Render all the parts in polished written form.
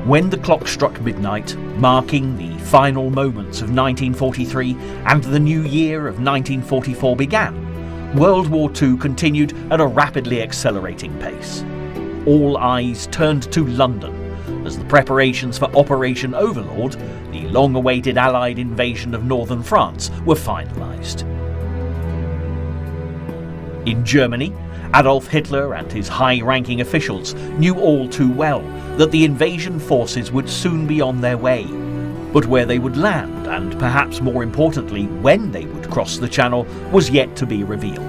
When the clock struck midnight, marking the final moments of 1943 and the new year of 1944 began, World War II continued at a rapidly accelerating pace. All eyes turned to London as the preparations for Operation Overlord, the long-awaited Allied invasion of northern France, were finalised. In Germany, Adolf Hitler and his high-ranking officials knew all too well that the invasion forces would soon be on their way. But where they would land, and perhaps more importantly, when they would cross the Channel, was yet to be revealed.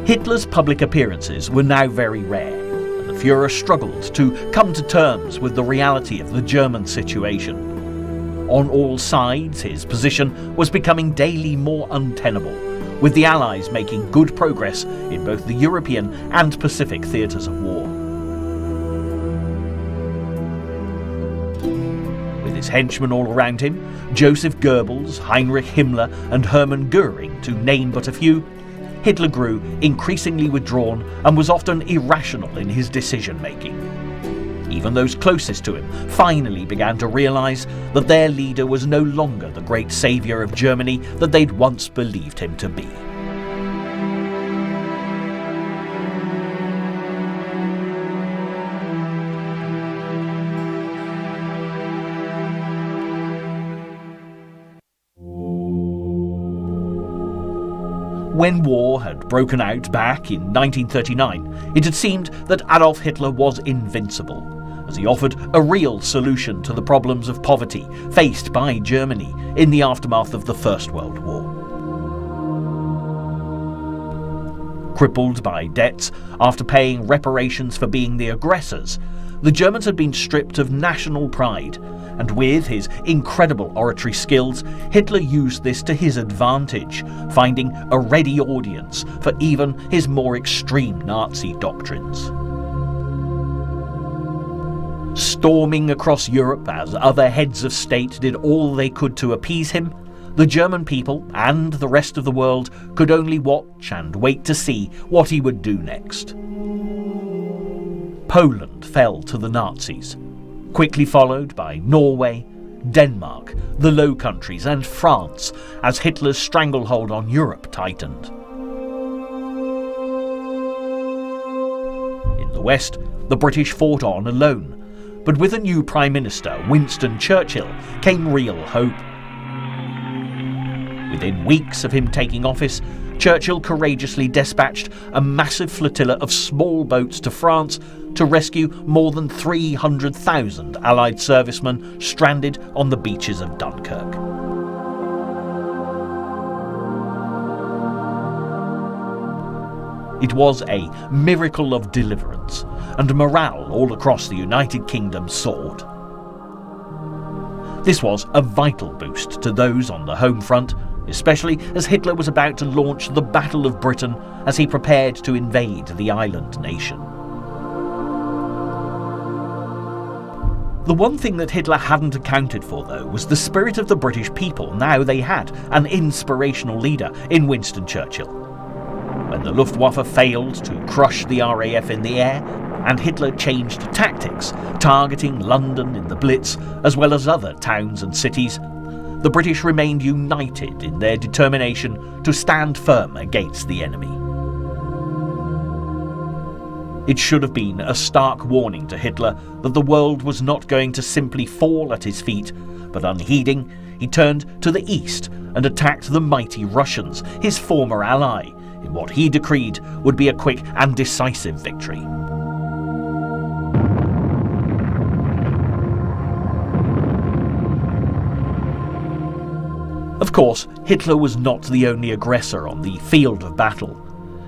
Hitler's public appearances were now very rare, and the Führer struggled to come to terms with the reality of the German situation. On all sides, his position was becoming daily more untenable, with the Allies making good progress in both the European and Pacific theatres of war. With his henchmen all around him, Joseph Goebbels, Heinrich Himmler and Hermann Göring, to name but a few, Hitler grew increasingly withdrawn and was often irrational in his decision-making. Even those closest to him finally began to realise that their leader was no longer the great saviour of Germany that they'd once believed him to be. When war had broken out back in 1939, it had seemed that Adolf Hitler was invincible, as he offered a real solution to the problems of poverty faced by Germany in the aftermath of the First World War. Crippled by debts after paying reparations for being the aggressors, the Germans had been stripped of national pride, and with his incredible oratory skills, Hitler used this to his advantage, finding a ready audience for even his more extreme Nazi doctrines. Storming across Europe as other heads of state did all they could to appease him, the German people and the rest of the world could only watch and wait to see what he would do next. Poland fell to the Nazis, quickly followed by Norway, Denmark, the Low Countries and France as Hitler's stranglehold on Europe tightened. In the West, the British fought on alone, but with a new Prime Minister, Winston Churchill, came real hope. Within weeks of him taking office, Churchill courageously dispatched a massive flotilla of small boats to France to rescue more than 300,000 Allied servicemen stranded on the beaches of Dunkirk. It was a miracle of deliverance, and morale all across the United Kingdom soared. This was a vital boost to those on the home front, especially as Hitler was about to launch the Battle of Britain as he prepared to invade the island nation. The one thing that Hitler hadn't accounted for, though, was the spirit of the British people now they had an inspirational leader in Winston Churchill. When the Luftwaffe failed to crush the RAF in the air, and Hitler changed tactics, targeting London in the Blitz, as well as other towns and cities, the British remained united in their determination to stand firm against the enemy. It should have been a stark warning to Hitler that the world was not going to simply fall at his feet, but unheeding, he turned to the east and attacked the mighty Russians, his former ally, in what he decreed would be a quick and decisive victory. Of course, Hitler was not the only aggressor on the field of battle.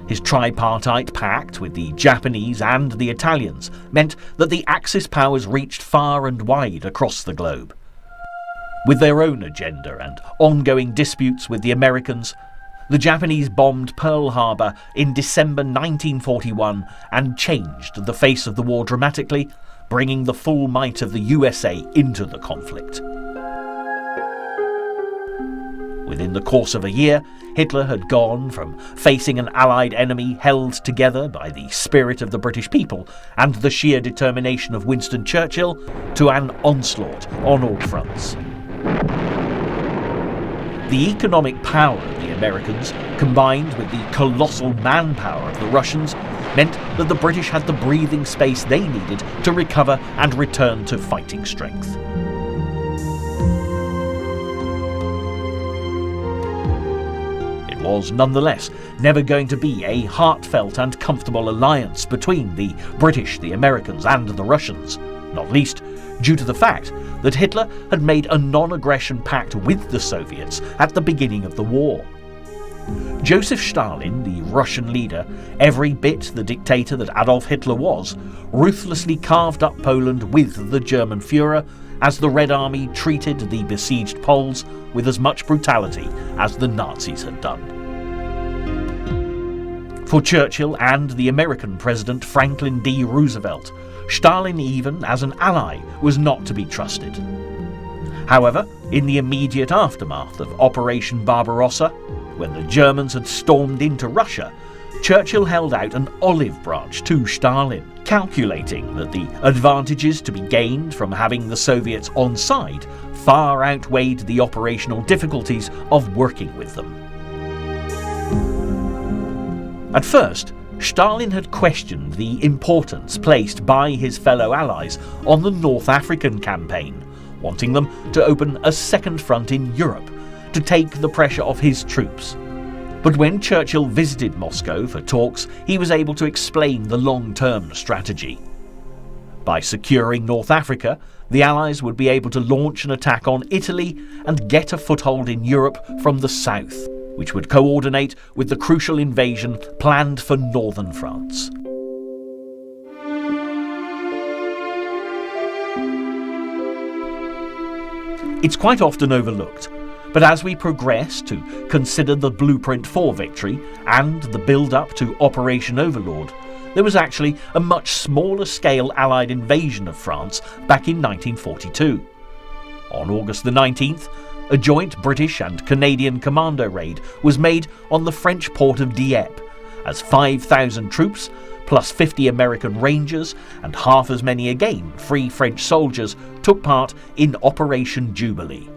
His tripartite pact with the Japanese and the Italians meant that the Axis powers reached far and wide across the globe. With their own agenda and ongoing disputes with the Americans, the Japanese bombed Pearl Harbor in December 1941 and changed the face of the war dramatically, bringing the full might of the USA into the conflict. Within the course of a year, Hitler had gone from facing an Allied enemy held together by the spirit of the British people and the sheer determination of Winston Churchill to an onslaught on all fronts. The economic power of the Americans, combined with the colossal manpower of the Russians, meant that the British had the breathing space they needed to recover and return to fighting strength. It was nonetheless never going to be a heartfelt and comfortable alliance between the British, the Americans and the Russians, not least due to the fact that Hitler had made a non-aggression pact with the Soviets at the beginning of the war. Joseph Stalin, the Russian leader, every bit the dictator that Adolf Hitler was, ruthlessly carved up Poland with the German Führer as the Red Army treated the besieged Poles with as much brutality as the Nazis had done. For Churchill and the American President Franklin D. Roosevelt, Stalin, even as an ally, was not to be trusted. However, in the immediate aftermath of Operation Barbarossa, when the Germans had stormed into Russia, Churchill held out an olive branch to Stalin, calculating that the advantages to be gained from having the Soviets on side far outweighed the operational difficulties of working with them. At first, Stalin had questioned the importance placed by his fellow allies on the North African campaign, wanting them to open a second front in Europe to take the pressure off his troops. But when Churchill visited Moscow for talks, he was able to explain the long-term strategy. By securing North Africa, the Allies would be able to launch an attack on Italy and get a foothold in Europe from the south, which would coordinate with the crucial invasion planned for northern France. It's quite often overlooked, but as we progress to consider the blueprint for victory and the build-up to Operation Overlord, there was actually a much smaller scale Allied invasion of France back in 1942. On August the 19th, a joint British and Canadian commando raid was made on the French port of Dieppe, as 5,000 troops, plus 50 American Rangers and half as many again Free French soldiers took part in Operation Jubilee.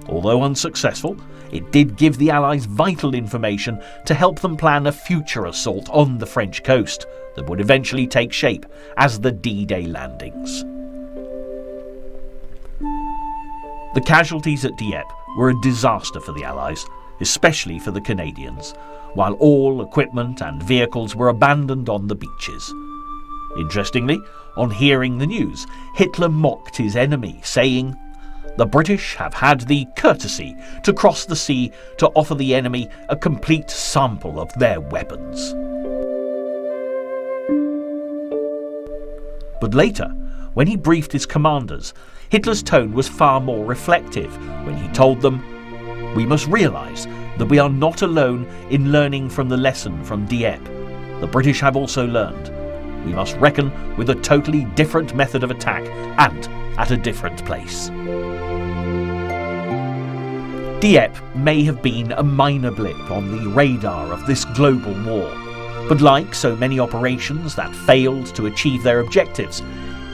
Although unsuccessful, it did give the Allies vital information to help them plan a future assault on the French coast that would eventually take shape as the D-Day landings. The casualties at Dieppe were a disaster for the Allies, especially for the Canadians, while all equipment and vehicles were abandoned on the beaches. Interestingly, on hearing the news, Hitler mocked his enemy, saying, "The British have had the courtesy to cross the sea to offer the enemy a complete sample of their weapons." But later, when he briefed his commanders, Hitler's tone was far more reflective when he told them, "We must realise that we are not alone in learning from the lesson from Dieppe. The British have also learned. We must reckon with a totally different method of attack and at a different place." Dieppe may have been a minor blip on the radar of this global war, but like so many operations that failed to achieve their objectives,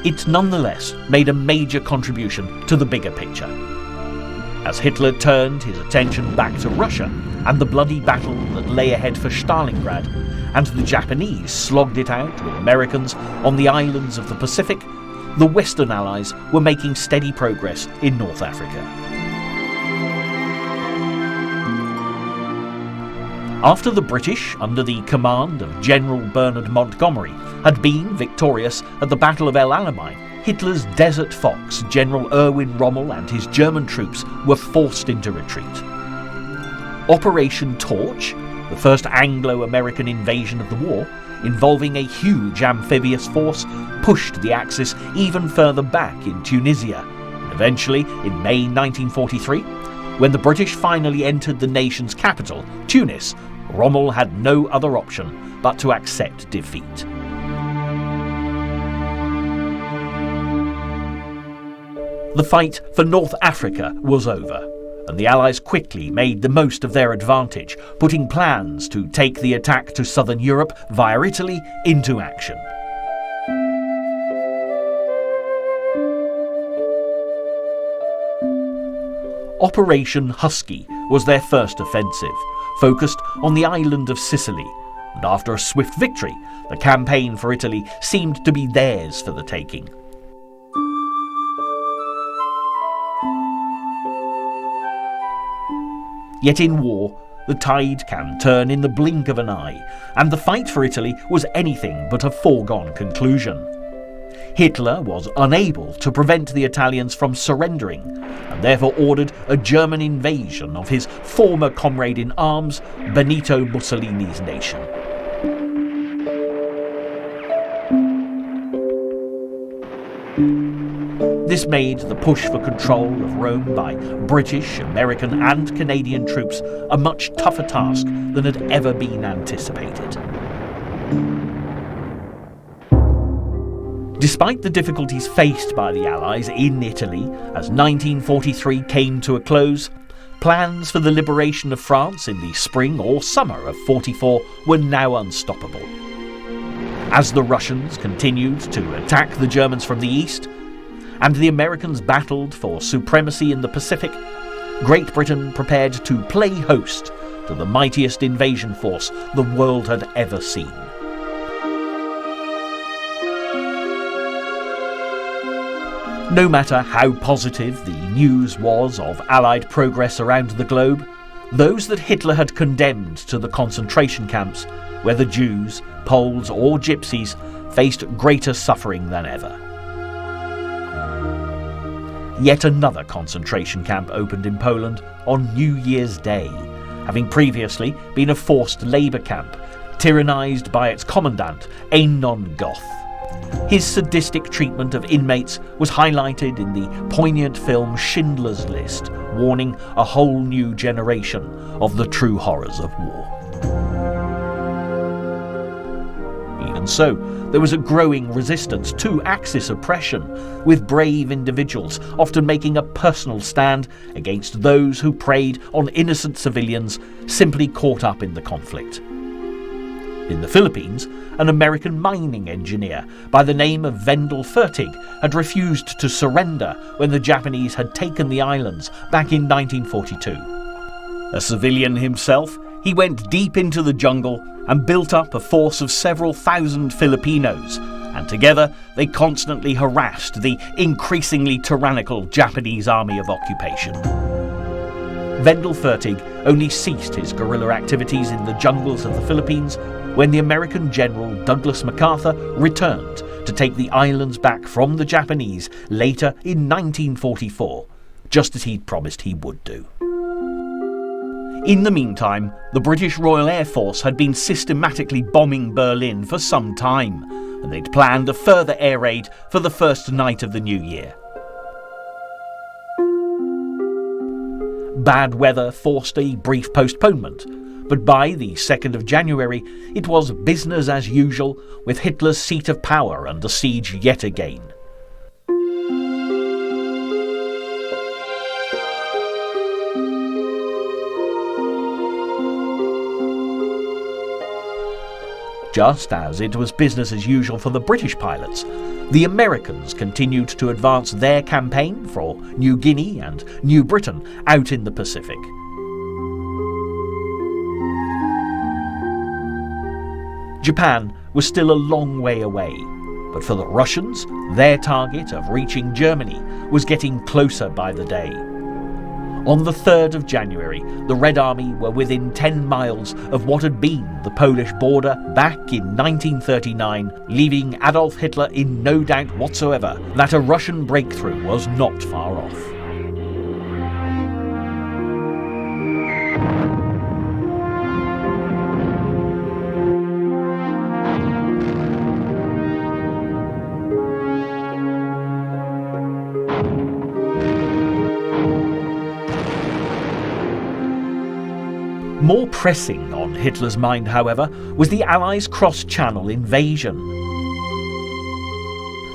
it nonetheless made a major contribution to the bigger picture. As Hitler turned his attention back to Russia and the bloody battle that lay ahead for Stalingrad, and the Japanese slogged it out with Americans on the islands of the Pacific, the Western Allies were making steady progress in North Africa. After the British, under the command of General Bernard Montgomery, had been victorious at the Battle of El Alamein, Hitler's desert fox, General Erwin Rommel, and his German troops were forced into retreat. Operation Torch, the first Anglo-American invasion of the war, involving a huge amphibious force, pushed the Axis even further back in Tunisia, and eventually, in May 1943, when the British finally entered the nation's capital, Tunis, Rommel had no other option but to accept defeat. The fight for North Africa was over, and the Allies quickly made the most of their advantage, putting plans to take the attack to southern Europe via Italy into action. Operation Husky was their first offensive, focused on the island of Sicily, and after a swift victory, the campaign for Italy seemed to be theirs for the taking. Yet in war, the tide can turn in the blink of an eye, and the fight for Italy was anything but a foregone conclusion. Hitler was unable to prevent the Italians from surrendering, and therefore ordered a German invasion of his former comrade in arms, Benito Mussolini's nation. This made the push for control of Rome by British, American and Canadian troops a much tougher task than had ever been anticipated. Despite the difficulties faced by the Allies in Italy as 1943 came to a close, plans for the liberation of France in the spring or summer of '44 were now unstoppable. As the Russians continued to attack the Germans from the east, and the Americans battled for supremacy in the Pacific, Great Britain prepared to play host to the mightiest invasion force the world had ever seen. No matter how positive the news was of Allied progress around the globe, those that Hitler had condemned to the concentration camps, whether Jews, Poles or Gypsies, faced greater suffering than ever. Yet another concentration camp opened in Poland on New Year's Day, having previously been a forced labour camp, tyrannised by its commandant, Einon Goth. His sadistic treatment of inmates was highlighted in the poignant film Schindler's List, warning a whole new generation of the true horrors of war. Even so, there was a growing resistance to Axis oppression, with brave individuals often making a personal stand against those who preyed on innocent civilians simply caught up in the conflict. In the Philippines, an American mining engineer by the name of Wendell Fertig had refused to surrender when the Japanese had taken the islands back in 1942. A civilian himself, he went deep into the jungle and built up a force of several thousand Filipinos, and together they constantly harassed the increasingly tyrannical Japanese Army of Occupation. Wendell Fertig only ceased his guerrilla activities in the jungles of the Philippines when the American General Douglas MacArthur returned to take the islands back from the Japanese later in 1944, just as he'd promised he would do. In the meantime, the British Royal Air Force had been systematically bombing Berlin for some time, and they'd planned a further air raid for the first night of the new year. Bad weather forced a brief postponement, but by the 2nd of January it was business as usual, with Hitler's seat of power under siege yet again. Just as it was business as usual for the British pilots, the Americans continued to advance their campaign for New Guinea and New Britain out in the Pacific. Japan was still a long way away, but for the Russians, their target of reaching Germany was getting closer by the day. On the 3rd of January, the Red Army were within 10 miles of what had been the Polish border back in 1939, leaving Adolf Hitler in no doubt whatsoever that a Russian breakthrough was not far off. More pressing on Hitler's mind, however, was the Allies' cross-channel invasion.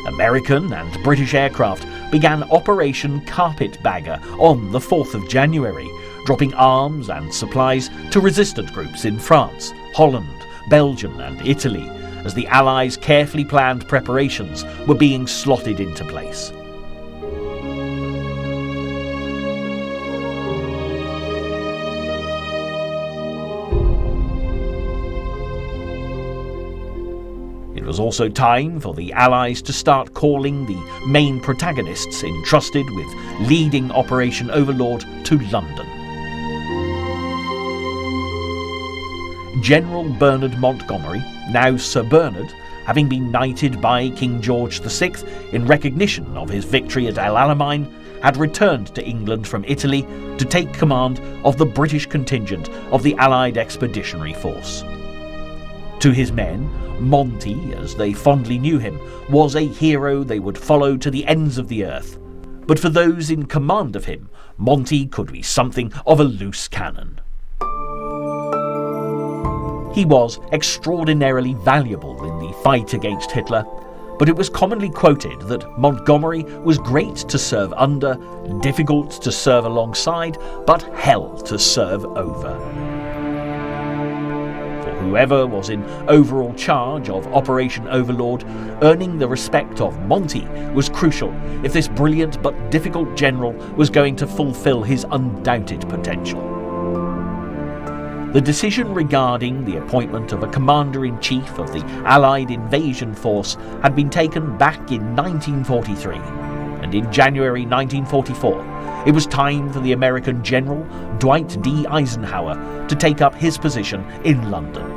American and British aircraft began Operation Carpetbagger on the 4th of January, dropping arms and supplies to resistant groups in France, Holland, Belgium and Italy, as the Allies' carefully planned preparations were being slotted into place. It was also time for the Allies to start calling the main protagonists entrusted with leading Operation Overlord to London. General Bernard Montgomery, now Sir Bernard, having been knighted by King George VI in recognition of his victory at El Alamein, had returned to England from Italy to take command of the British contingent of the Allied Expeditionary Force. To his men, Monty, as they fondly knew him, was a hero they would follow to the ends of the earth. But for those in command of him, Monty could be something of a loose cannon. He was extraordinarily valuable in the fight against Hitler, but it was commonly quoted that Montgomery was great to serve under, difficult to serve alongside, but hell to serve over. For whoever was in overall charge of Operation Overlord, earning the respect of Monty was crucial if this brilliant but difficult general was going to fulfill his undoubted potential. The decision regarding the appointment of a commander-in-chief of the Allied invasion force had been taken back in 1943, and in January 1944 it was time for the American General Dwight D. Eisenhower to take up his position in London.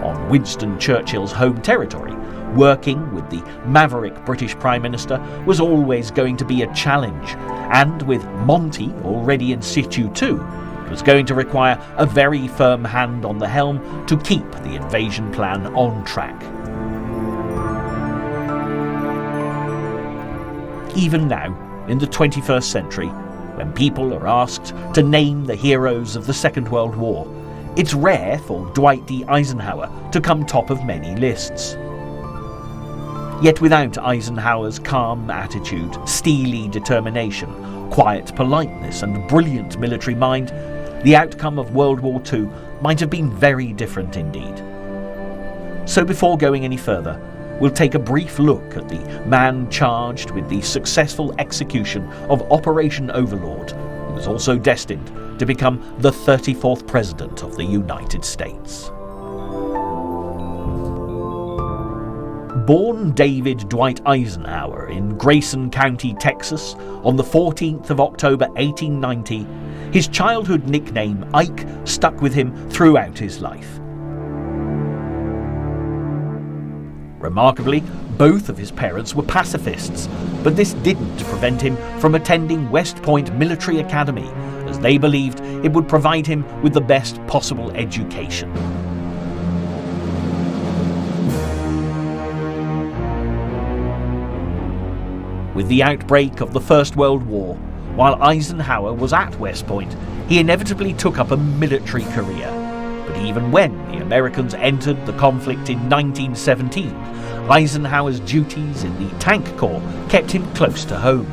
On Winston Churchill's home territory, working with the maverick British Prime Minister was always going to be a challenge, and with Monty already in situ too, it was going to require a very firm hand on the helm to keep the invasion plan on track. Even now, in the 21st century, when people are asked to name the heroes of the Second World War, it's rare for Dwight D. Eisenhower to come top of many lists. Yet without Eisenhower's calm attitude, steely determination, quiet politeness and brilliant military mind, the outcome of World War II might have been very different indeed. So before going any further, we'll take a brief look at the man charged with the successful execution of Operation Overlord, who was also destined to become the 34th President of the United States. Born David Dwight Eisenhower in Grayson County, Texas, on the 14th of October 1890, his childhood nickname Ike stuck with him throughout his life. Remarkably, both of his parents were pacifists, but this didn't prevent him from attending West Point Military Academy, as they believed it would provide him with the best possible education. With the outbreak of the First World War, while Eisenhower was at West Point, he inevitably took up a military career. But even when the Americans entered the conflict in 1917, Eisenhower's duties in the Tank Corps kept him close to home.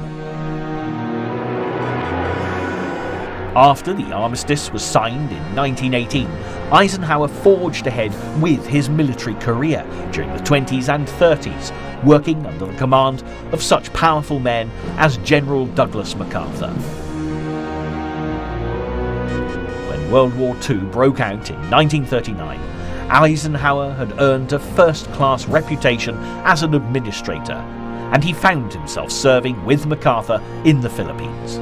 After the armistice was signed in 1918, Eisenhower forged ahead with his military career during the 20s and 30s, working under the command of such powerful men as General Douglas MacArthur. When World War II broke out in 1939, Eisenhower had earned a first-class reputation as an administrator, and he found himself serving with MacArthur in the Philippines.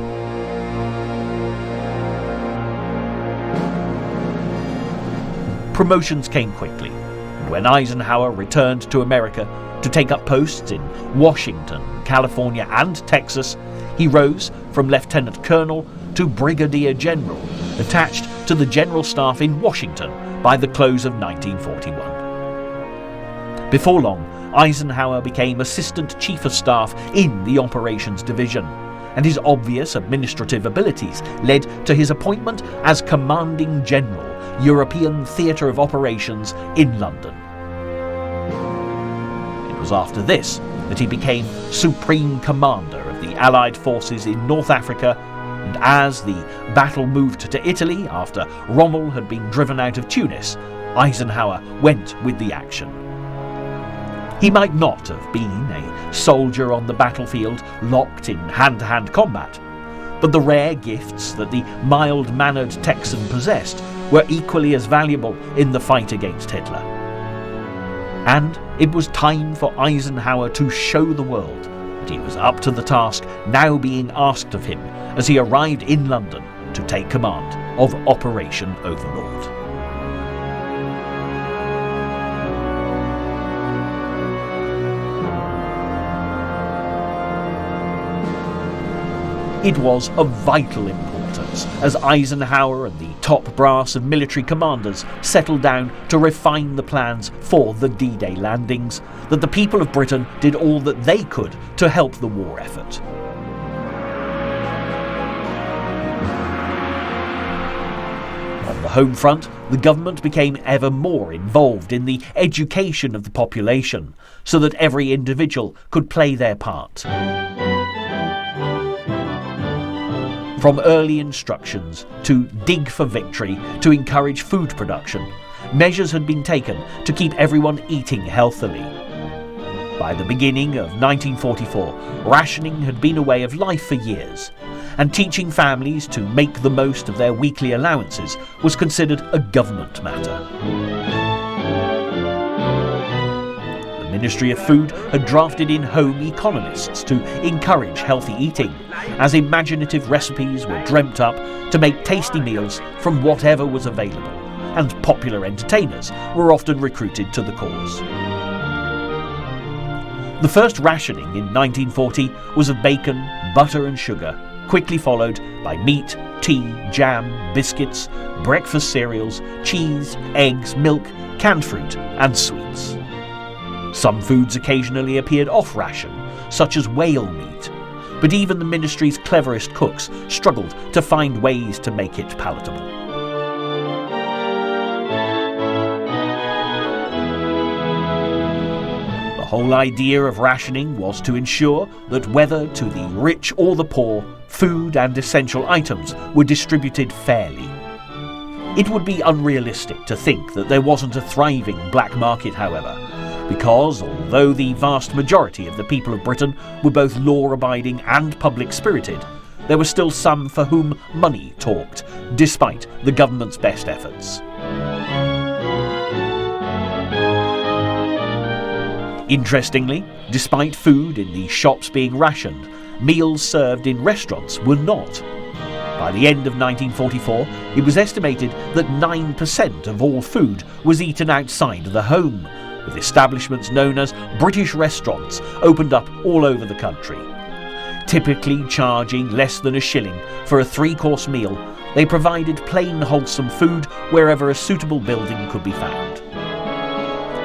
Promotions came quickly, and when Eisenhower returned to America to take up posts in Washington, California and Texas, he rose from Lieutenant Colonel to Brigadier General, attached to the General Staff in Washington by the close of 1941. Before long, Eisenhower became Assistant Chief of Staff in the Operations Division, and his obvious administrative abilities led to his appointment as Commanding General, European Theatre of Operations in London. It was after this that he became Supreme Commander of the Allied forces in North Africa, and as the battle moved to Italy after Rommel had been driven out of Tunis, Eisenhower went with the action. He might not have been a soldier on the battlefield locked in hand-to-hand combat, but the rare gifts that the mild-mannered Texan possessed were equally as valuable in the fight against Hitler. And it was time for Eisenhower to show the world that he was up to the task now being asked of him as he arrived in London to take command of Operation Overlord. It was of vital importance as Eisenhower and the top brass of military commanders settled down to refine the plans for the D-Day landings that the people of Britain did all that they could to help the war effort. On the home front, the government became ever more involved in the education of the population so that every individual could play their part. From early instructions to dig for victory to encourage food production, measures had been taken to keep everyone eating healthily. By the beginning of 1944, rationing had been a way of life for years, and teaching families to make the most of their weekly allowances was considered a government matter. The Ministry of Food had drafted in home economists to encourage healthy eating, as imaginative recipes were dreamt up to make tasty meals from whatever was available, and popular entertainers were often recruited to the cause. The first rationing in 1940 was of bacon, butter and sugar, quickly followed by meat, tea, jam, biscuits, breakfast cereals, cheese, eggs, milk, canned fruit and sweets. Some foods occasionally appeared off ration, such as whale meat, but even the ministry's cleverest cooks struggled to find ways to make it palatable. The whole idea of rationing was to ensure that whether to the rich or the poor, food and essential items were distributed fairly. It would be unrealistic to think that there wasn't a thriving black market, however, because although the vast majority of the people of Britain were both law-abiding and public-spirited, there were still some for whom money talked, despite the government's best efforts. Interestingly, despite food in the shops being rationed, meals served in restaurants were not. By the end of 1944, it was estimated that 9% of all food was eaten outside the home, with establishments known as British restaurants opened up all over the country. Typically charging less than a shilling for a 3-course meal, they provided plain wholesome food wherever a suitable building could be found.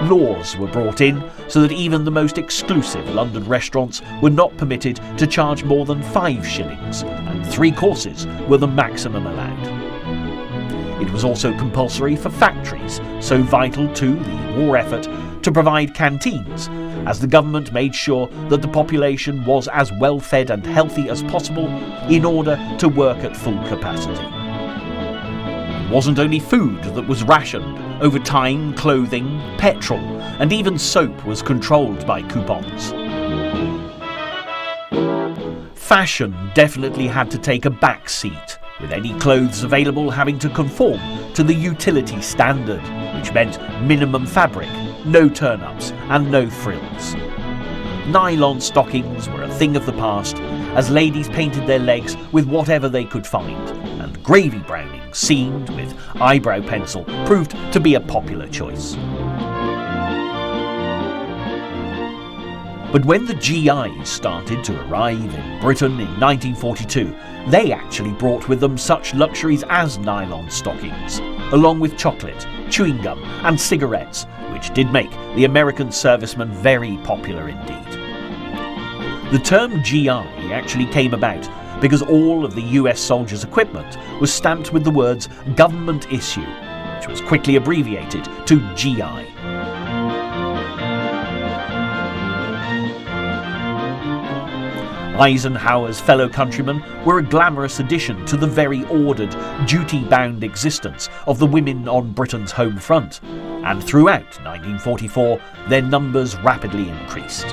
Laws were brought in so that even the most exclusive London restaurants were not permitted to charge more than 5 shillings, and 3 courses were the maximum allowed. It was also compulsory for factories, so vital to the war effort, to provide canteens, as the government made sure that the population was as well fed and healthy as possible in order to work at full capacity. It wasn't only food that was rationed. Over time, clothing, petrol, and even soap was controlled by coupons. Fashion definitely had to take a back seat, with any clothes available having to conform to the utility standard, which meant minimum fabric, no turn-ups and no frills. Nylon stockings were a thing of the past, as ladies painted their legs with whatever they could find, and gravy browning seamed with eyebrow pencil proved to be a popular choice. But when the GIs started to arrive in Britain in 1942, they actually brought with them such luxuries as nylon stockings, along with chocolate, chewing gum and cigarettes, which did make the American servicemen very popular indeed. The term GI actually came about because all of the US soldiers' equipment was stamped with the words government issue, which was quickly abbreviated to GI. Eisenhower's fellow countrymen were a glamorous addition to the very ordered, duty-bound existence of the women on Britain's home front, and throughout 1944 their numbers rapidly increased.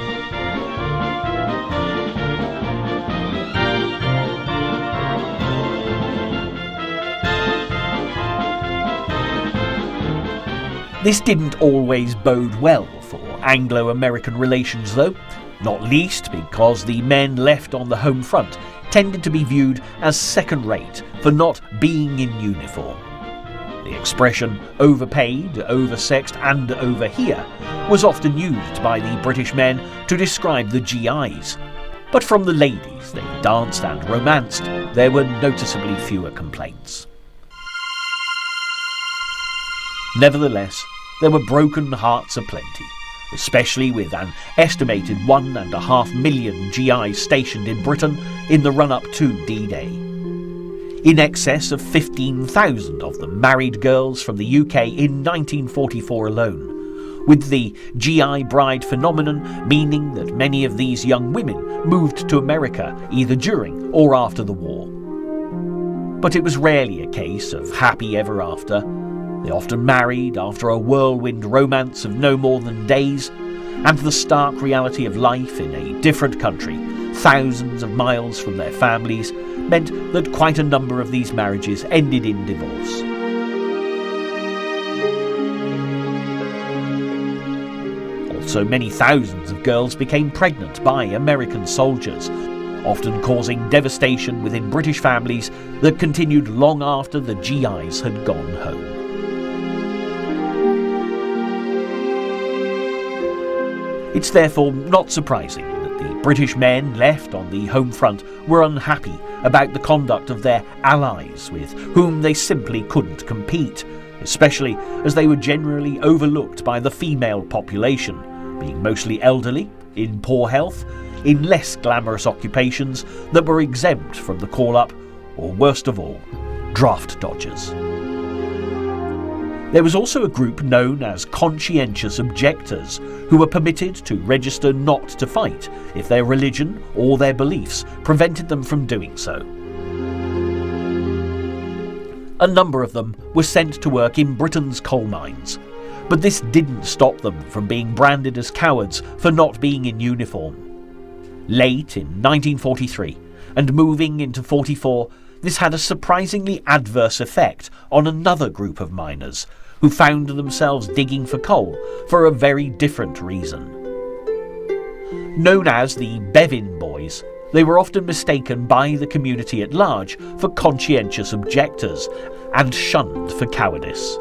This didn't always bode well for Anglo-American relations though, not least because the men left on the home front tended to be viewed as second-rate for not being in uniform. The expression overpaid, oversexed and over here was often used by the British men to describe the GIs, but from the ladies they danced and romanced, there were noticeably fewer complaints. Nevertheless, there were broken hearts aplenty, especially with an estimated 1.5 million GIs stationed in Britain in the run-up to D-Day. In excess of 15,000 of them married girls from the UK in 1944 alone, with the GI bride phenomenon meaning that many of these young women moved to America either during or after the war. But it was rarely a case of happy ever after. They often married after a whirlwind romance of no more than days, and the stark reality of life in a different country, thousands of miles from their families, meant that quite a number of these marriages ended in divorce. Also, many thousands of girls became pregnant by American soldiers, often causing devastation within British families that continued long after the GIs had gone home. It's therefore not surprising that the British men left on the home front were unhappy about the conduct of their allies with whom they simply couldn't compete, especially as they were generally overlooked by the female population, being mostly elderly, in poor health, in less glamorous occupations that were exempt from the call-up, or worst of all, draft dodgers. There was also a group known as conscientious objectors who were permitted to register not to fight if their religion or their beliefs prevented them from doing so. A number of them were sent to work in Britain's coal mines, but this didn't stop them from being branded as cowards for not being in uniform. Late in 1943 and moving into 44, this had a surprisingly adverse effect on another group of miners who found themselves digging for coal for a very different reason. Known as the Bevin Boys, they were often mistaken by the community at large for conscientious objectors and shunned for cowardice.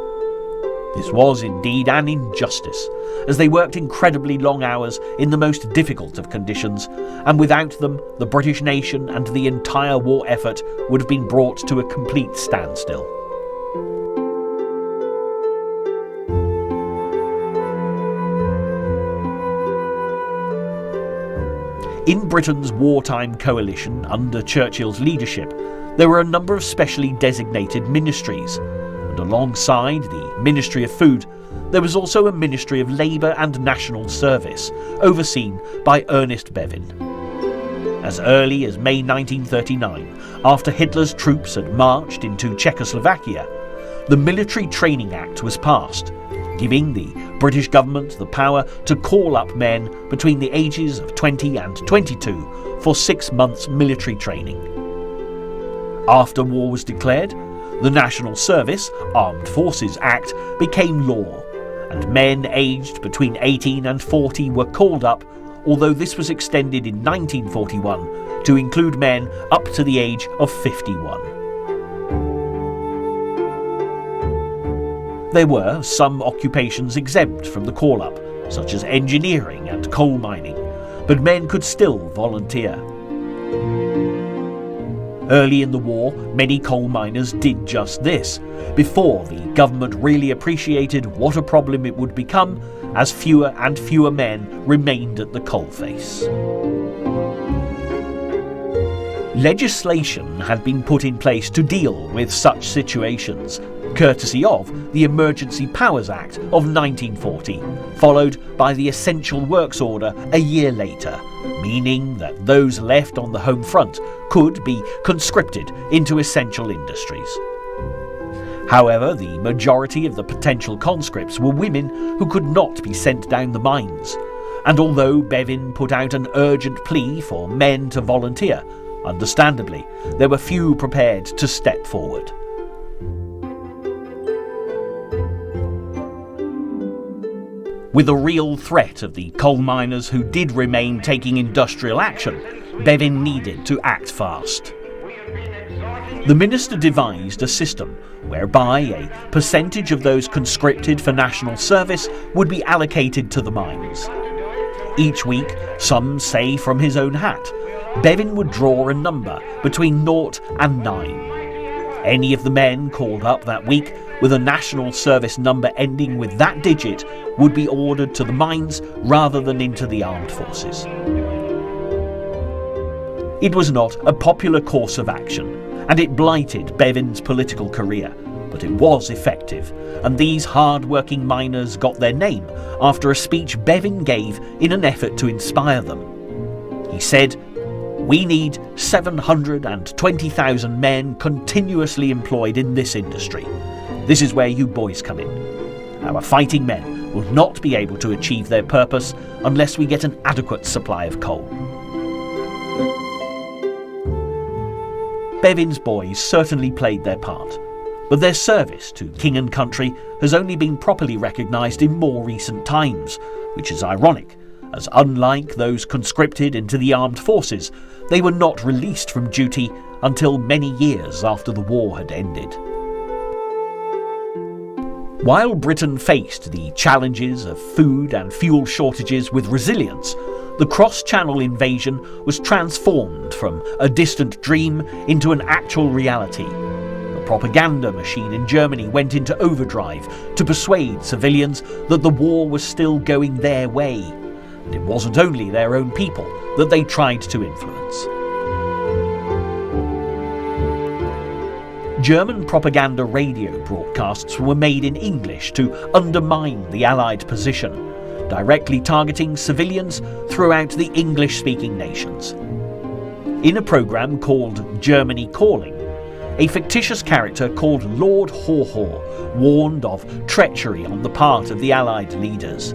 This was indeed an injustice, as they worked incredibly long hours in the most difficult of conditions, and without them, the British nation and the entire war effort would have been brought to a complete standstill. In Britain's wartime coalition under Churchill's leadership, there were a number of specially designated ministries, and alongside the Ministry of Food, there was also a Ministry of Labour and National Service, overseen by Ernest Bevin. As early as May 1939, after Hitler's troops had marched into Czechoslovakia, the Military Training Act was passed, giving the British government the power to call up men between the ages of 20 and 22 for 6 months military training. After war was declared, the National Service Armed Forces Act became law, and men aged between 18 and 40 were called up, although this was extended in 1941 to include men up to the age of 51. There were some occupations exempt from the call-up, such as engineering and coal mining, but men could still volunteer. Early in the war, many coal miners did just this, before the government really appreciated what a problem it would become as fewer and fewer men remained at the coalface. Legislation had been put in place to deal with such situations, courtesy of the Emergency Powers Act of 1940, followed by the Essential Works Order a year later, meaning that those left on the home front could be conscripted into essential industries. However, the majority of the potential conscripts were women who could not be sent down the mines, and although Bevin put out an urgent plea for men to volunteer, understandably, there were few prepared to step forward. With a real threat of the coal miners who did remain taking industrial action, Bevin needed to act fast. The minister devised a system whereby a percentage of those conscripted for national service would be allocated to the mines. Each week, some say from his own hat, Bevin would draw a number between 0 and 9. Any of the men called up that week with a national service number ending with that digit would be ordered to the mines rather than into the armed forces. It was not a popular course of action, and it blighted Bevin's political career, but it was effective, and these hard-working miners got their name after a speech Bevin gave in an effort to inspire them. He said, "We need 720,000 men continuously employed in this industry. This is where you boys come in. Our fighting men will not be able to achieve their purpose unless we get an adequate supply of coal." Bevin's boys certainly played their part, but their service to king and country has only been properly recognised in more recent times, which is ironic, as unlike those conscripted into the armed forces, they were not released from duty until many years after the war had ended. While Britain faced the challenges of food and fuel shortages with resilience, the cross-channel invasion was transformed from a distant dream into an actual reality. The propaganda machine in Germany went into overdrive to persuade civilians that the war was still going their way, and it wasn't only their own people that they tried to influence. German propaganda radio broadcasts were made in English to undermine the Allied position, directly targeting civilians throughout the English-speaking nations. In a programme called Germany Calling, a fictitious character called Lord Haw Haw warned of treachery on the part of the Allied leaders.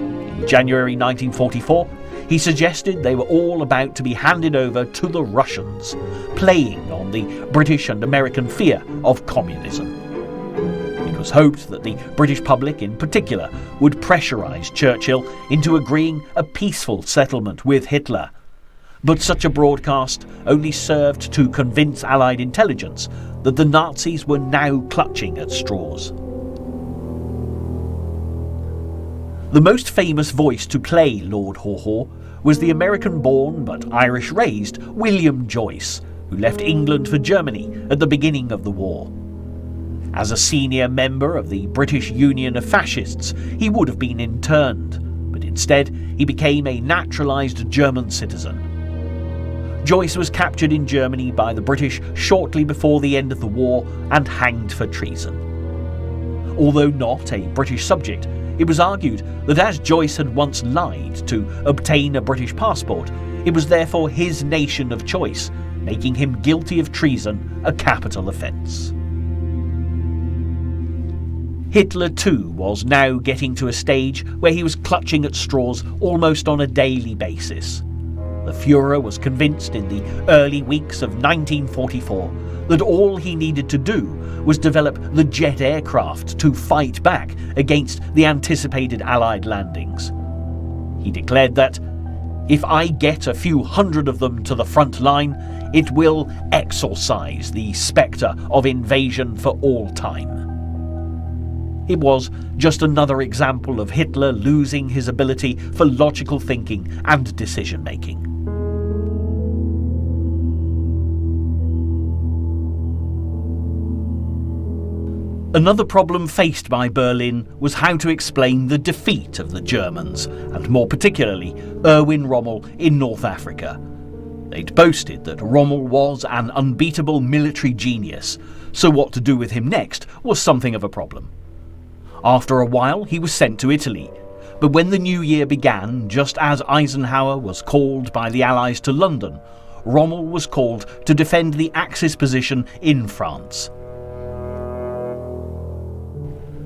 In January 1944, he suggested they were all about to be handed over to the Russians, playing on the British and American fear of communism. It was hoped that the British public in particular would pressurise Churchill into agreeing a peaceful settlement with Hitler. But such a broadcast only served to convince Allied intelligence that the Nazis were now clutching at straws. The most famous voice to play Lord Haw Haw was the American-born but Irish-raised William Joyce, who left England for Germany at the beginning of the war. As a senior member of the British Union of Fascists, he would have been interned, but instead he became a naturalised German citizen. Joyce was captured in Germany by the British shortly before the end of the war and hanged for treason. Although not a British subject, it was argued that as Joyce had once lied to obtain a British passport, it was therefore his nation of choice, making him guilty of treason, a capital offence. Hitler too was now getting to a stage where he was clutching at straws almost on a daily basis. The Führer was convinced in the early weeks of 1944 that all he needed to do was develop the jet aircraft to fight back against the anticipated Allied landings. He declared that, "If I get a few hundred of them to the front line, it will exorcise the spectre of invasion for all time." It was just another example of Hitler losing his ability for logical thinking and decision-making. Another problem faced by Berlin was how to explain the defeat of the Germans, and more particularly Erwin Rommel in North Africa. They'd boasted that Rommel was an unbeatable military genius, so what to do with him next was something of a problem. After a while, he was sent to Italy, But when the new year began, just as Eisenhower was called by the Allies to London, Rommel was called to defend the Axis position in France.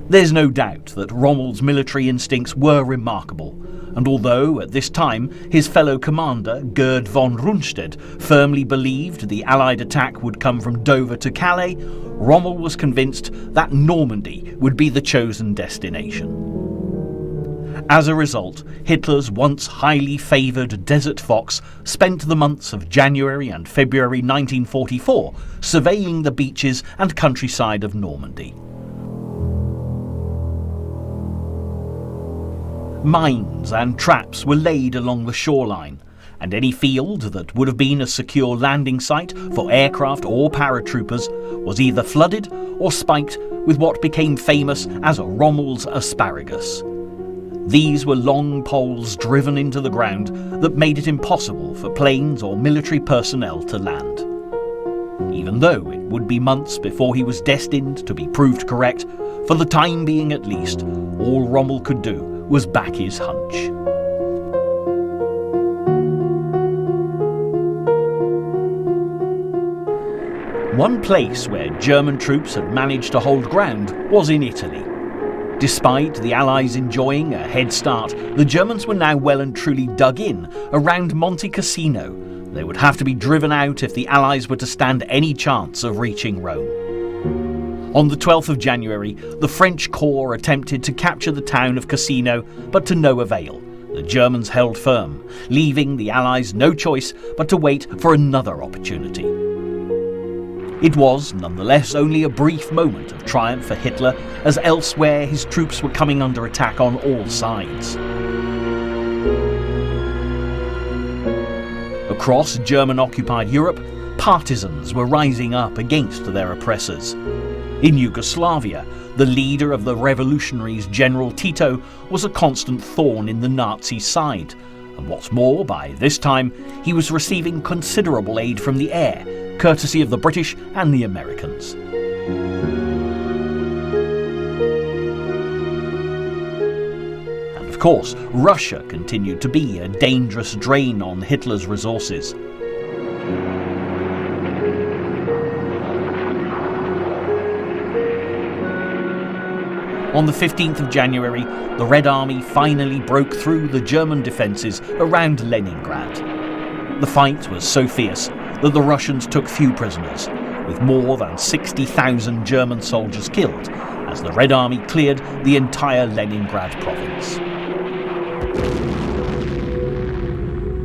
There's no doubt that Rommel's military instincts were remarkable, and although at this time his fellow commander, Gerd von Rundstedt, firmly believed the Allied attack would come from Dover to Calais, Rommel was convinced that Normandy would be the chosen destination. As a result, Hitler's once highly favoured Desert Fox spent the months of January and February 1944 surveying the beaches and countryside of Normandy. Mines and traps were laid along the shoreline, and any field that would have been a secure landing site for aircraft or paratroopers was either flooded or spiked with what became famous as Rommel's asparagus. These were long poles driven into the ground that made it impossible for planes or military personnel to land. Even though it would be months before he was destined to be proved correct, for the time being at least, all Rommel could do was back his hunch. One place where German troops had managed to hold ground was in Italy. Despite the Allies enjoying a head start, the Germans were now well and truly dug in around Monte Cassino. They would have to be driven out if the Allies were to stand any chance of reaching Rome. On the 12th of January, the French corps attempted to capture the town of Cassino, but to no avail. The Germans held firm, leaving the Allies no choice but to wait for another opportunity. It was, nonetheless, only a brief moment of triumph for Hitler, as elsewhere his troops were coming under attack on all sides. Across German-occupied Europe, partisans were rising up against their oppressors. In Yugoslavia, the leader of the revolutionaries, General Tito, was a constant thorn in the Nazi side. And what's more, by this time, he was receiving considerable aid from the air, courtesy of the British and the Americans. And of course, Russia continued to be a dangerous drain on Hitler's resources. On the 15th of January, the Red Army finally broke through the German defences around Leningrad. The fight was so fierce that the Russians took few prisoners, with more than 60,000 German soldiers killed, as the Red Army cleared the entire Leningrad province.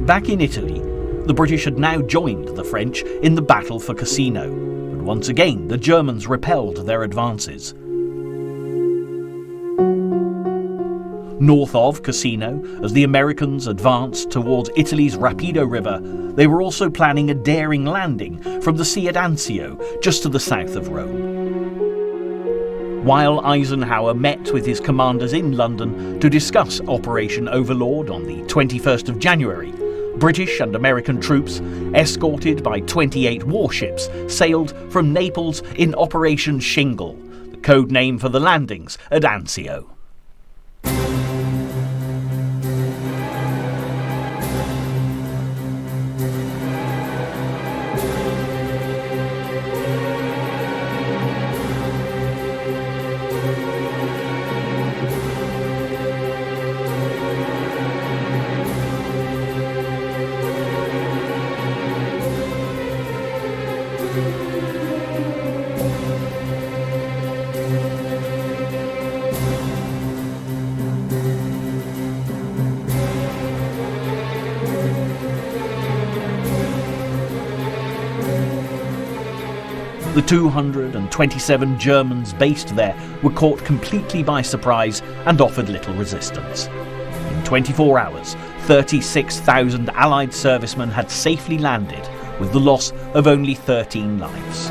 Back in Italy, the British had now joined the French in the battle for Cassino, but once again the Germans repelled their advances. North of Cassino, as the Americans advanced towards Italy's Rapido River, they were also planning a daring landing from the sea at Anzio, just to the south of Rome. While Eisenhower met with his commanders in London to discuss Operation Overlord on the 21st of January, British and American troops, escorted by 28 warships, sailed from Naples in Operation Shingle, the code name for the landings at Anzio. The 227 Germans based there were caught completely by surprise and offered little resistance. In 24 hours, 36,000 Allied servicemen had safely landed, with the loss of only 13 lives.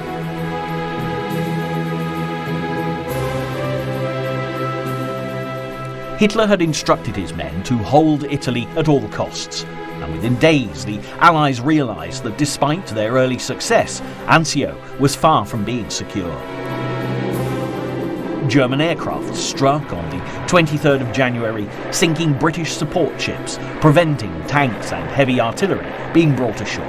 Hitler had instructed his men to hold Italy at all costs, and within days the Allies realised that despite their early success, Anzio was far from being secure. German aircraft struck on the 23rd of January, sinking British support ships, preventing tanks and heavy artillery being brought ashore.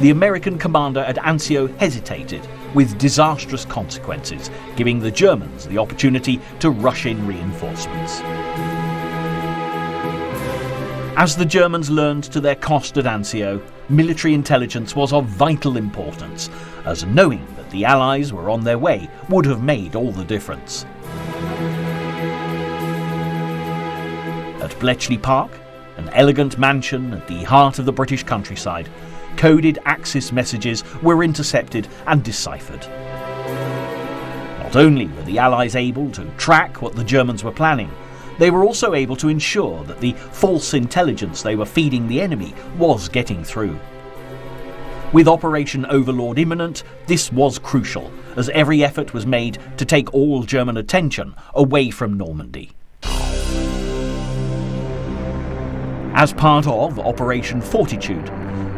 The American commander at Anzio hesitated, with disastrous consequences, giving the Germans the opportunity to rush in reinforcements. As the Germans learned to their cost at Anzio, military intelligence was of vital importance, as knowing that the Allies were on their way would have made all the difference. At Bletchley Park, an elegant mansion at the heart of the British countryside, coded Axis messages were intercepted and deciphered. Not only were the Allies able to track what the Germans were planning, they were also able to ensure that the false intelligence they were feeding the enemy was getting through. With Operation Overlord imminent, this was crucial, as every effort was made to take all German attention away from Normandy. As part of Operation Fortitude,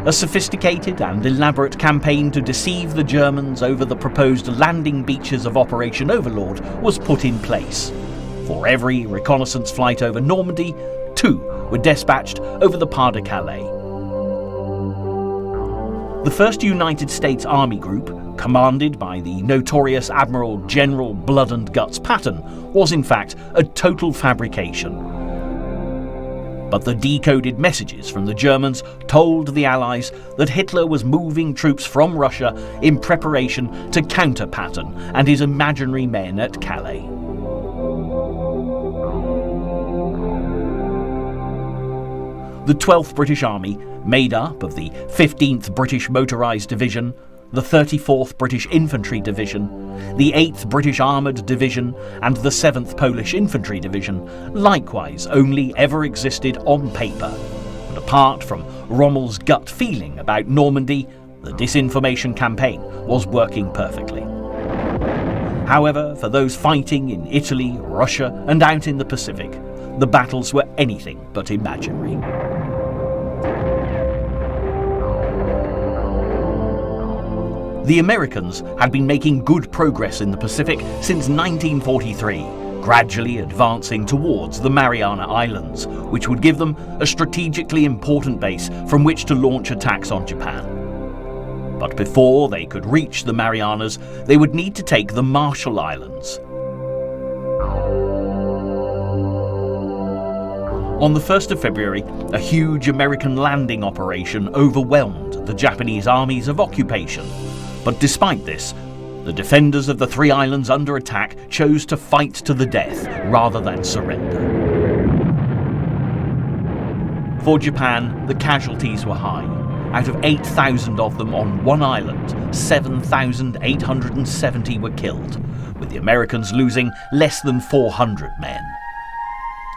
a sophisticated and elaborate campaign to deceive the Germans over the proposed landing beaches of Operation Overlord was put in place. For every reconnaissance flight over Normandy, 2 were dispatched over the Pas de Calais. The 1st United States Army Group, commanded by the notorious Admiral General Blood and Guts Patton, was in fact a total fabrication. But the decoded messages from the Germans told the Allies that Hitler was moving troops from Russia in preparation to counter Patton and his imaginary men at Calais. The 12th British Army, made up of the 15th British Motorised Division, the 34th British Infantry Division, the 8th British Armoured Division and the 7th Polish Infantry Division, likewise only ever existed on paper, and apart from Rommel's gut feeling about Normandy, the disinformation campaign was working perfectly. However, for those fighting in Italy, Russia and out in the Pacific, the battles were anything but imaginary. The Americans had been making good progress in the Pacific since 1943, gradually advancing towards the Mariana Islands, which would give them a strategically important base from which to launch attacks on Japan. But before they could reach the Marianas, they would need to take the Marshall Islands. On the 1st of February, a huge American landing operation overwhelmed the Japanese armies of occupation. But despite this, the defenders of the 3 islands under attack chose to fight to the death rather than surrender. For Japan, the casualties were high. Out of 8,000 of them on one island, 7,870 were killed, with the Americans losing less than 400 men.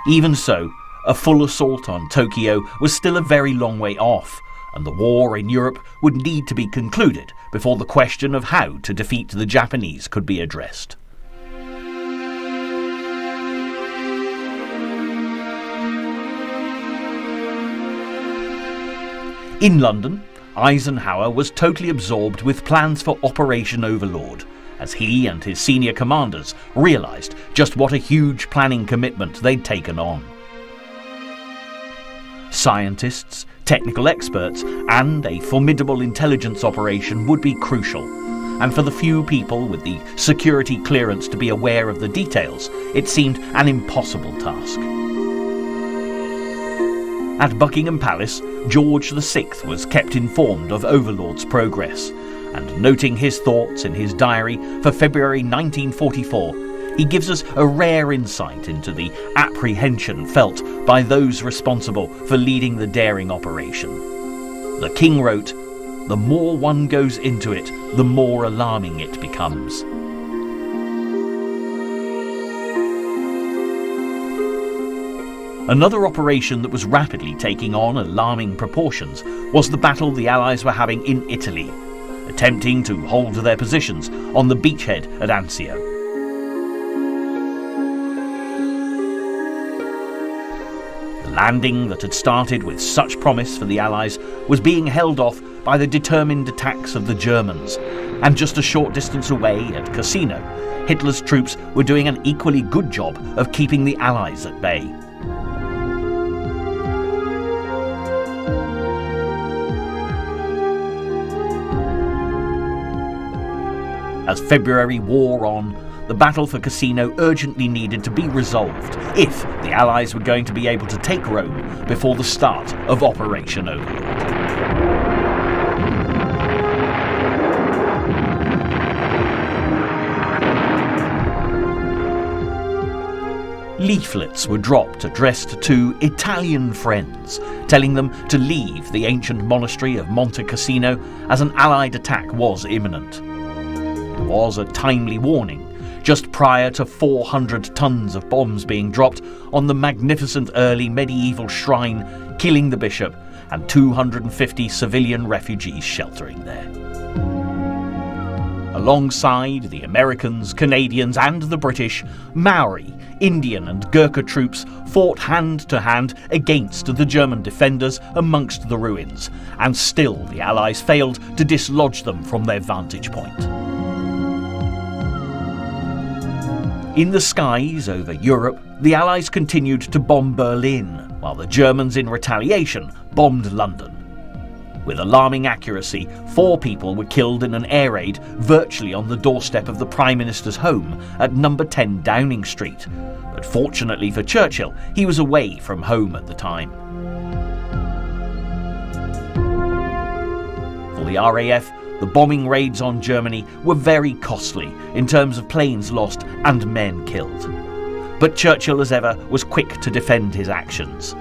Even so, a full assault on Tokyo was still a very long way off, and the war in Europe would need to be concluded before the question of how to defeat the Japanese could be addressed. In London, Eisenhower was totally absorbed with plans for Operation Overlord, as he and his senior commanders realised just what a huge planning commitment they'd taken on. Scientists, technical experts, and a formidable intelligence operation would be crucial, and for the few people with the security clearance to be aware of the details, it seemed an impossible task. At Buckingham Palace, George VI was kept informed of Overlord's progress, and noting his thoughts in his diary for February 1944, he gives us a rare insight into the apprehension felt by those responsible for leading the daring operation. The king wrote, "The more one goes into it, the more alarming it becomes." Another operation that was rapidly taking on alarming proportions was the battle the Allies were having in Italy, attempting to hold their positions on the beachhead at Anzio. The landing that had started with such promise for the Allies was being held off by the determined attacks of the Germans, and just a short distance away at Cassino, Hitler's troops were doing an equally good job of keeping the Allies at bay. As February wore on, the battle for Cassino urgently needed to be resolved if the Allies were going to be able to take Rome before the start of Operation Overlord. Leaflets were dropped addressed to Italian friends, telling them to leave the ancient monastery of Monte Cassino as an Allied attack was imminent. It was a timely warning, just prior to 400 tons of bombs being dropped on the magnificent early medieval shrine, killing the bishop and 250 civilian refugees sheltering there. Alongside the Americans, Canadians and the British, Maori, Indian and Gurkha troops fought hand to hand against the German defenders amongst the ruins, and still the Allies failed to dislodge them from their vantage point. In the skies over Europe, the Allies continued to bomb Berlin, while the Germans in retaliation bombed London. With alarming accuracy, 4 people were killed in an air raid virtually on the doorstep of the Prime Minister's home at number 10 Downing Street. But fortunately for Churchill, he was away from home at the time. For the RAF, the bombing raids on Germany were very costly in terms of planes lost and men killed. But Churchill, as ever, was quick to defend his actions.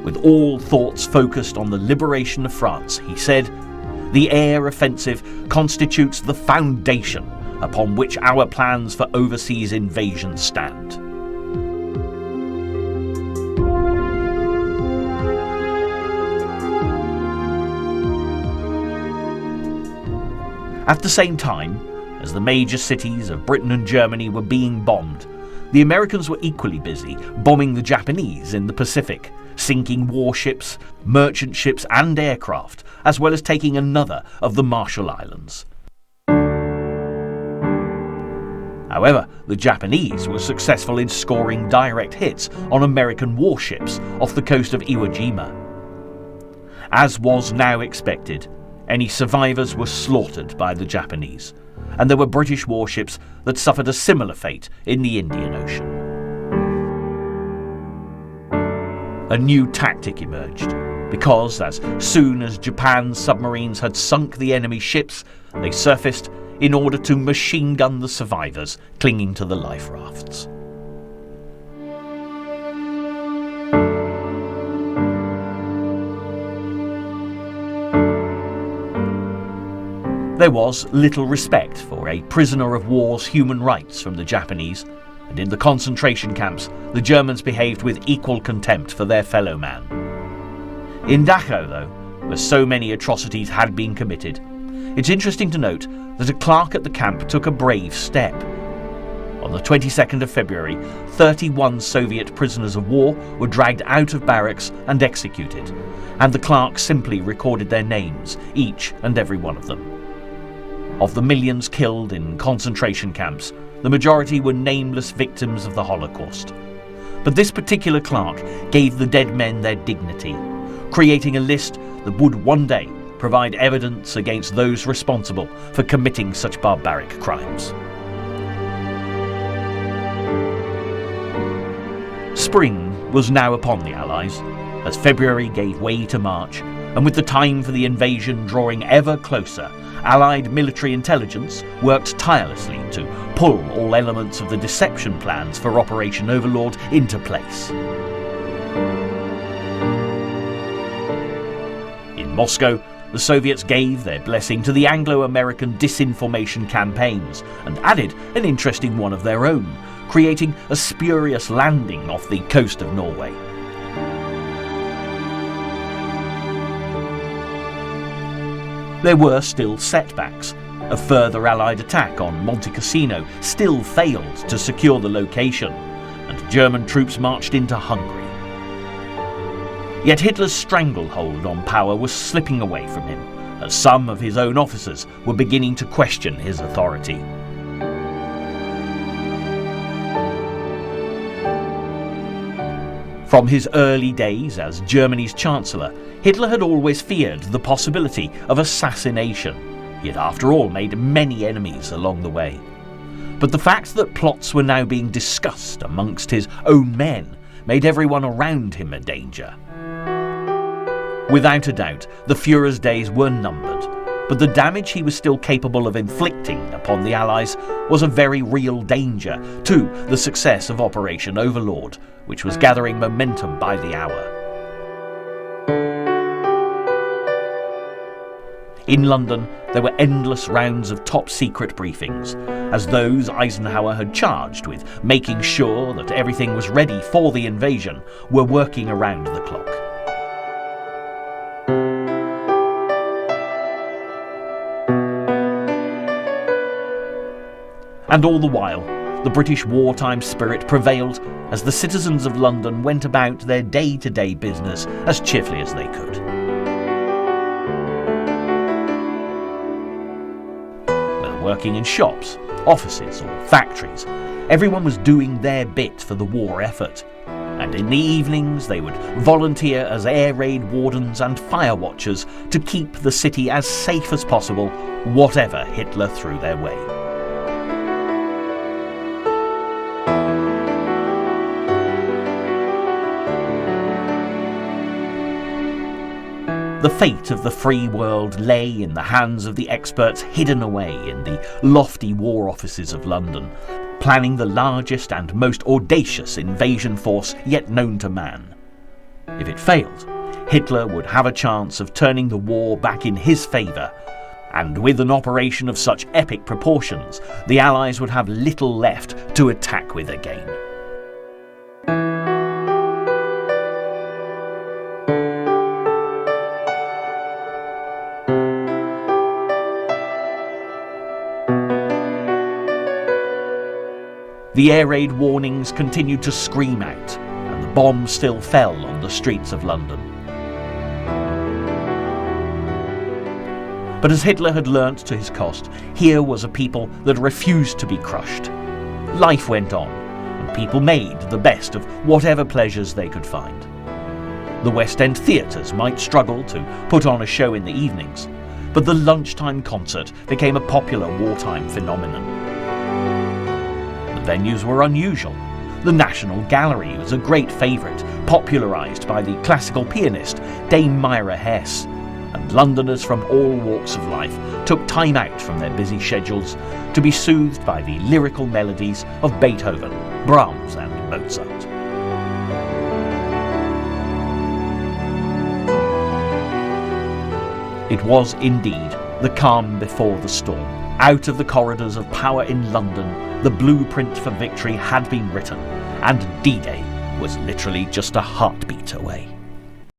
With all thoughts focused on the liberation of France, he said, "The air offensive constitutes the foundation upon which our plans for overseas invasion stand." At the same time, as the major cities of Britain and Germany were being bombed, the Americans were equally busy bombing the Japanese in the Pacific, sinking warships, merchant ships and aircraft, as well as taking another of the Marshall Islands. However, the Japanese were successful in scoring direct hits on American warships off the coast of Iwo Jima. As was now expected, any survivors were slaughtered by the Japanese, and there were British warships that suffered a similar fate in the Indian Ocean. A new tactic emerged, because as soon as Japan's submarines had sunk the enemy ships, they surfaced in order to machine gun the survivors clinging to the life rafts. There was little respect for a prisoner of war's human rights from the Japanese, and in the concentration camps, the Germans behaved with equal contempt for their fellow man. In Dachau, though, where so many atrocities had been committed, it's interesting to note that a clerk at the camp took a brave step. On the 22nd of February, 31 Soviet prisoners of war were dragged out of barracks and executed, and the clerk simply recorded their names, each and every one of them. Of the millions killed in concentration camps, the majority were nameless victims of the Holocaust. But this particular clerk gave the dead men their dignity, creating a list that would one day provide evidence against those responsible for committing such barbaric crimes. Spring was now upon the Allies, as February gave way to March, and with the time for the invasion drawing ever closer, Allied military intelligence worked tirelessly to pull all elements of the deception plans for Operation Overlord into place. In Moscow, the Soviets gave their blessing to the Anglo-American disinformation campaigns and added an interesting one of their own, creating a spurious landing off the coast of Norway. There were still setbacks. A further Allied attack on Monte Cassino still failed to secure the location, and German troops marched into Hungary. Yet Hitler's stranglehold on power was slipping away from him, as some of his own officers were beginning to question his authority. From his early days as Germany's Chancellor, Hitler had always feared the possibility of assassination. He had after all made many enemies along the way. But the fact that plots were now being discussed amongst his own men made everyone around him a danger. Without a doubt, the Führer's days were numbered, but the damage he was still capable of inflicting upon the Allies was a very real danger to the success of Operation Overlord, which was gathering momentum by the hour. In London, there were endless rounds of top-secret briefings, as those Eisenhower had charged with making sure that everything was ready for the invasion were working around the clock. And all the while, the British wartime spirit prevailed as the citizens of London went about their day-to-day business as cheerfully as they could. Whether working in shops, offices or factories, everyone was doing their bit for the war effort. And in the evenings they would volunteer as air raid wardens and fire watchers to keep the city as safe as possible, whatever Hitler threw their way. The fate of the free world lay in the hands of the experts hidden away in the lofty war offices of London, planning the largest and most audacious invasion force yet known to man. If it failed, Hitler would have a chance of turning the war back in his favour, and with an operation of such epic proportions, the Allies would have little left to attack with again. The air raid warnings continued to scream out, and the bombs still fell on the streets of London. But as Hitler had learnt to his cost, here was a people that refused to be crushed. Life went on, and people made the best of whatever pleasures they could find. The West End theatres might struggle to put on a show in the evenings, but the lunchtime concert became a popular wartime phenomenon. Venues were unusual. The National Gallery was a great favourite, popularised by the classical pianist Dame Myra Hess, and Londoners from all walks of life took time out from their busy schedules to be soothed by the lyrical melodies of Beethoven, Brahms and Mozart. It was indeed the calm before the storm. Out of the corridors of power in London, the blueprint for victory had been written, and D-Day was literally just a heartbeat away.